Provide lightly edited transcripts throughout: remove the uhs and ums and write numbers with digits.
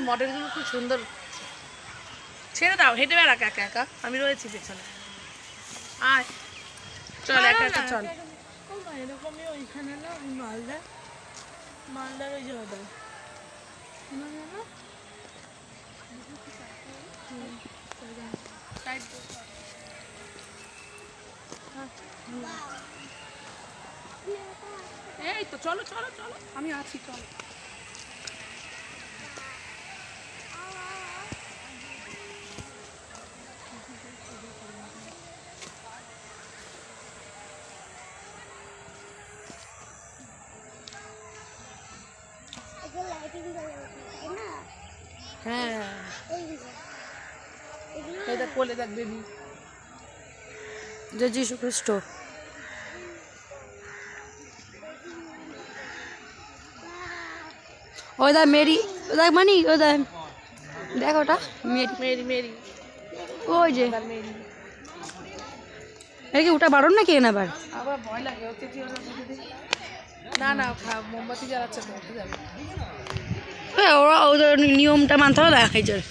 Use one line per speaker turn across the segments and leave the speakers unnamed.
মডেলগুলো খুব সুন্দর। ছেড়ে দাও, হেঁটে বেড়া একা একা, আমি রয়েছি পেছনে। আয় চল একা একা চল। এরকমই ওইখানে না, ওই মালদার ওই জায়গাটা এই তো, চলো চলো চলো, আমি আছি, চলো। হ্যাঁ এটা কোলে দেখ বেবি,
জয় যীশু খ্রিস্ট। ওই দা মেরি, দেখ মানি, ওই দা দেখ ওটা মেরি
মেরি মেরি,
ওই যে
মেরি।
কি ওটা বারণ নাকি এনে আবার?
আবার ভয় লাগে ওতে কি হলো যদি। না না, মোমবাতি জ্বালাচ্ছে তো, উঠে যাবে।
হ্যাঁ ওরা ওদের নিয়মটা মানতে হবে না এই জন্য।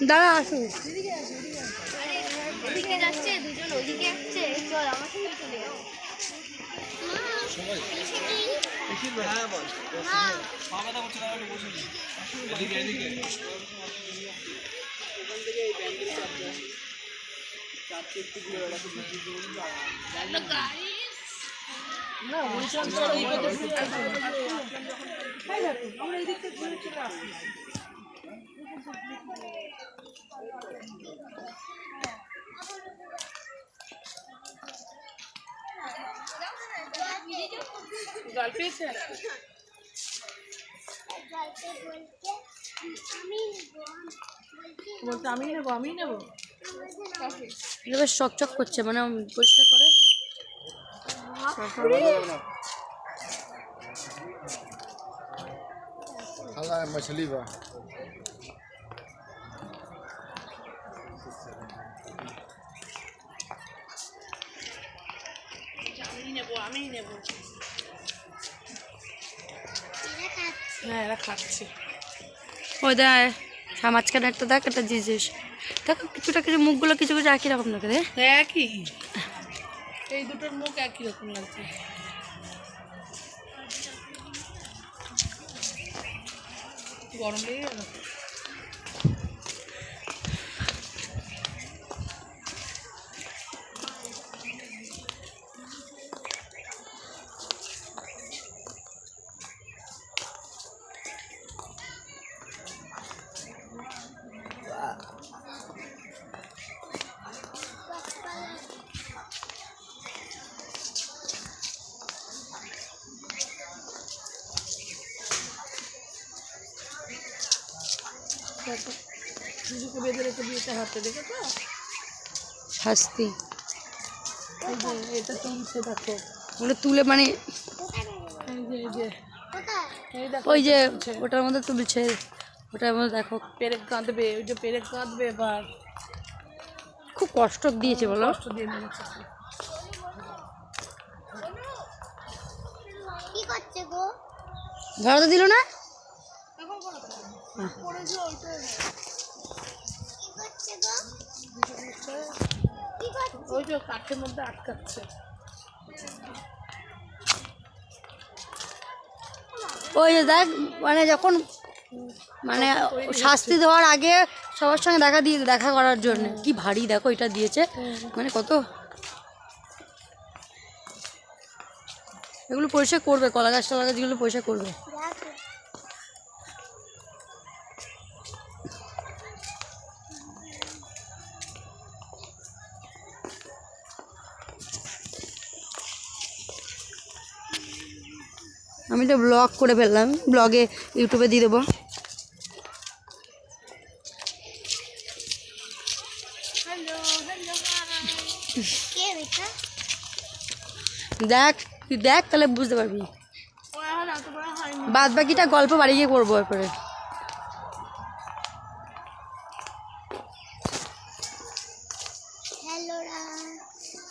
দাঁড়া আসুন,
ওদিকে যাচ্ছে দুজন, ওদিকে যাচ্ছে, চল আমার সঙ্গে চলে যাও।
না ওই চল এই পথে ঘুরে আসবো। আমরা এই দিক থেকে ঘুরে চলে আসি। জল পেয়েছে বলতে আমি নেবো, আমি নেবো।
এটা বেশ চকচক করছে, মানে পরিষ্কার করে।
मछली बा
আমি নেবো। হ্যাঁ এরা খাচ্ছে।
ওই দেখ মাঝখানে একটা দেখ, একটা জিনিস দেখো, কিছুটা কিছু মুখগুলো কিছু কিছু একই রকম দেখে রে।
একই, এই দুটোর মুখ একই রকম লাগছে। গরম লেগে গেল। নিজেকে বেঁধে রেখে দিয়েছে হাতে, দেখেছো?
শাস্তি
এই যে এটা তুলছে, দেখো
ওগুলো তুলে মানে
এই যে এই দেখো,
ওই যে ওটার মধ্যে তুলছে, ওটার মধ্যে দেখো
পেরেক কাঁদবে, ওই যে পেরেক কাঁদবে এবার।
খুব কষ্ট দিয়েছে বলো।
কষ্ট দিয়ে নিয়েছে।
কি করছে গো?
ধরাতে দিল না?
কি করছে গো? কি করছে?
ওই যে কাঠের মধ্যে আটকাচ্ছে।
ওই যে দেখ, মানে যখন মানে শাস্তি দেওয়ার আগে সবার সঙ্গে দেখা করার জন্য কি ভারী দেখো এটা দিয়েছে, মানে কত এগুলো পরিষ্কার করবে, কলা গাছ টলা গাছগুলো পরিষ্কার করবে। আমি তো ব্লগ করে ফেললাম, ব্লগে ইউটিউবে দিয়ে দেবো।
কে বেটা?
দেখ তুই দেখ, তাহলে বুঝতে পারবি। বাদ বাকিটা গল্প বাড়ি গিয়ে করবো এরপরে।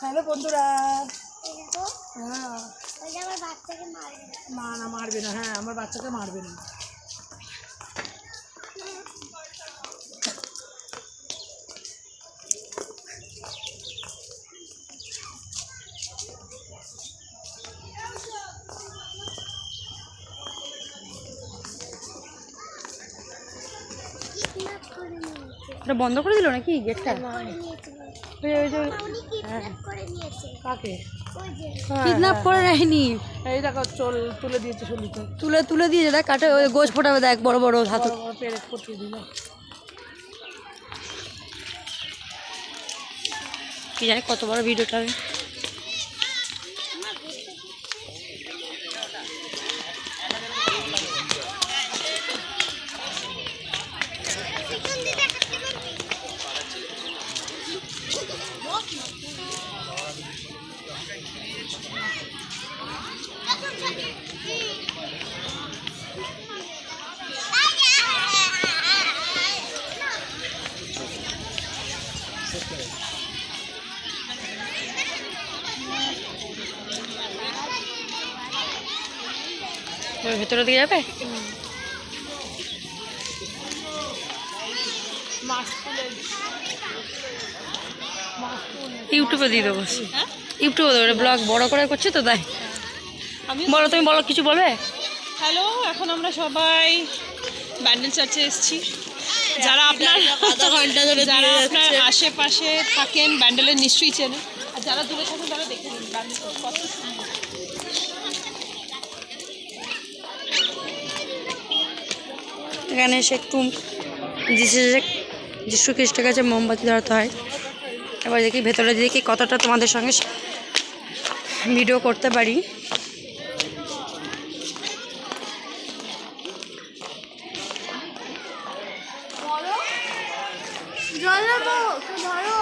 হ্যালো বন্ধুরা।
এই দেখো,
হ্যাঁ,
ওই যে আমার বাচ্চাকে মারবে।
না মারবে না। হ্যাঁ, আমার বাচ্চাকে মারবে না।
কিডন্যাপ করে নিয়েছে।
ওটা বন্ধ করে দিল নাকি গেটটা?
করে নিয়েছে।
ওই যে
উনি কিডন্যাপ করে নিয়েছে।
কাকে?
ওই যে
কিডন্যাপ করে নেয়নি,
এই দেখো তুলে দিয়েছে শুলিতে।
তুলে দিয়েছে। দেখ কাটে ওই গোছ ফোটাবে, দেখ বড় বড় হাত।
পেরেক করতে দিল।
কি জানি কত বড় ভিডিওটা হবে। ভেতরের দিকে যাবে? ইউটিউবে দিয়ে দেবো, ইউটিউবে দেবো, ব্লগ বড় করে করছে তো তাই। বলো, তুমি বলো, কিছু বলবে?
হ্যালো, এখন আমরা সবাই ব্যান্ডেল চার্চে এসেছি। যারা আপনার যারা আপনার আশেপাশে থাকেন ব্যান্ডেলের নিশ্চয়ই চেনেন, আর যারা দূরে থাকেন তারা দেখে নিন ব্যান্ডেল কত সুন্দর।
এখানে এসে একটু যিশু খ্রিস্টের কাছে মোমবাতি ধরাতে হয়। এবার দেখি ভেতরে দেখি কতটা তোমাদের সঙ্গে ভিডিও করতে পারি।
জল নেবো, তো ধরো।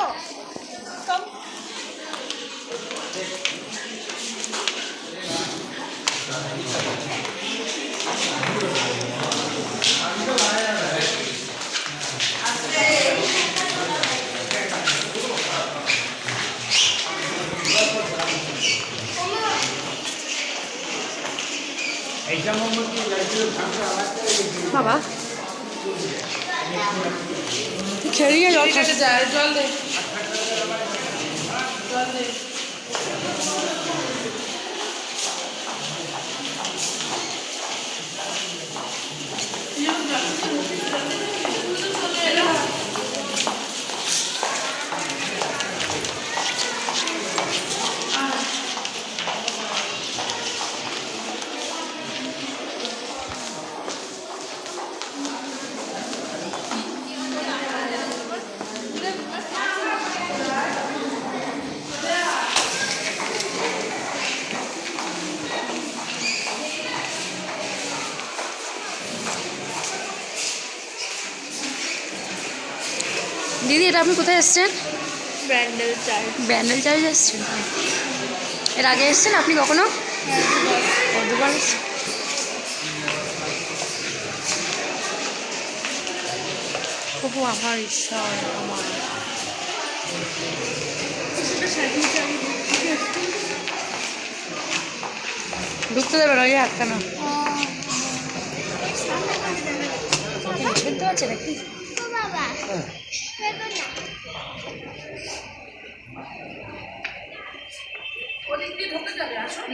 বাবা খেলিয়ে জল খাস।
জল দে।
দিদি, এটা আপনি কোথায় এসছেন?
ব্যান্ডেল চার্চ।
ব্যান্ডেল চার্চ এসছেন? এর আগে এসছেন আপনি কখনো? দুবার এসছেন।
প্রভু আমার ঈশ্বর আমার।
ঢুকতে দেবে না, ওই একখানা শুনতে পাচ্ছে নাকি?
ও বাবা, ফেলো না।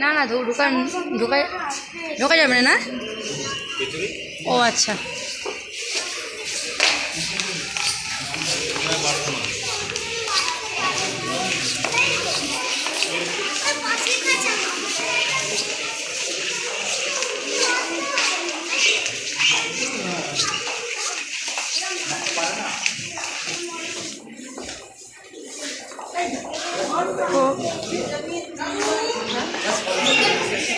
না না, ঢোকা যাবে না। না, ও আচ্ছা।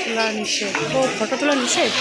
তোলা নিষেধ, ও ফটো তোলা নিষেধ।